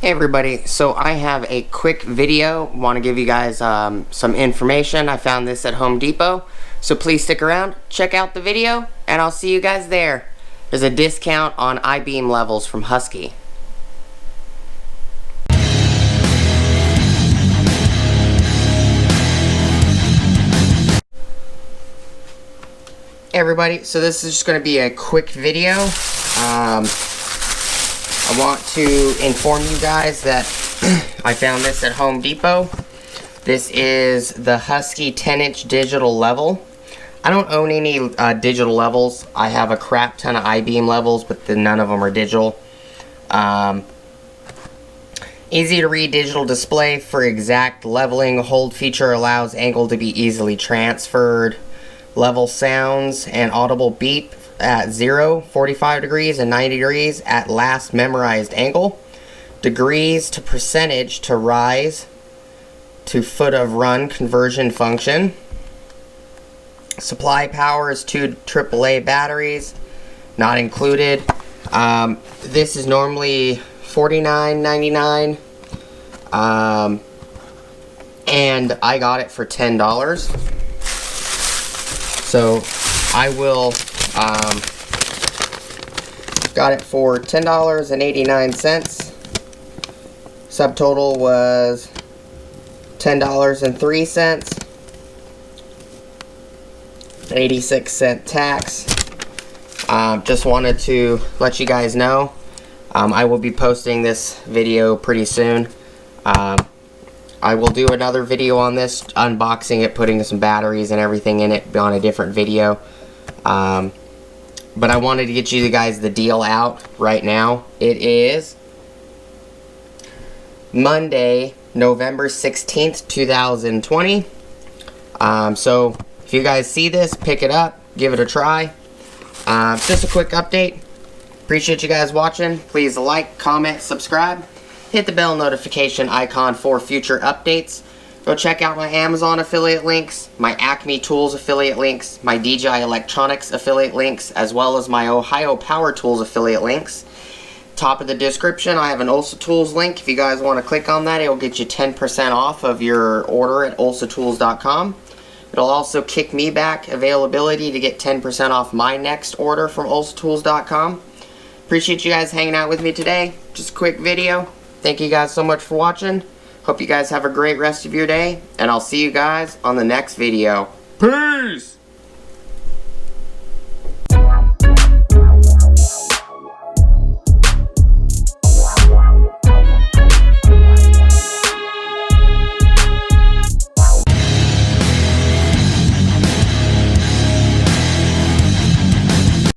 Hey everybody, so I have a quick video. Want to give you guys some information. I found this at Home Depot, so please stick around, check out the video, and I'll see you guys there. There's a discount on I-beam levels from Husky. Hey everybody, so this is just going to be a quick video. I want to inform you guys that I found this at Home Depot. This is the Husky 10-inch digital level. I don't own any digital levels. I have a crap ton of I-beam levels, but none of them are digital. Easy to read digital display for exact leveling. Hold feature allows angle to be easily transferred. Level sounds and audible beep at 0, 45 degrees, and 90 degrees at last memorized angle. Degrees to percentage to rise to foot of run conversion function. Supply power is 2 AAA batteries, not included. This is normally $49.99, and I got it for $10. So I will, got it for $10.89. Subtotal was $10.03. 86-cent tax. Just wanted to let you guys know. I will be posting this video pretty soon. I will do another video on this, unboxing it, putting some batteries and everything in it on a different video. But I wanted to get you guys the deal out right now. It is Monday, November 16th, 2020. So if you guys see this, pick it up, give it a try. Just a quick update. Appreciate you guys watching. Please like, comment, subscribe. Hit the bell notification icon for future updates. Go check out my Amazon affiliate links, my Acme Tools affiliate links, my DJI Electronics affiliate links, as well as my Ohio Power Tools affiliate links. Top of the description, I have an Ulsa Tools link. If you guys want to click on that, it will get you 10% off of your order at ulsatools.com. It'll also kick me back availability to get 10% off my next order from ulsatools.com. Appreciate you guys hanging out with me today. Just a quick video. Thank you guys so much for watching. Hope you guys have a great rest of your day, and I'll see you guys on the next video. Peace!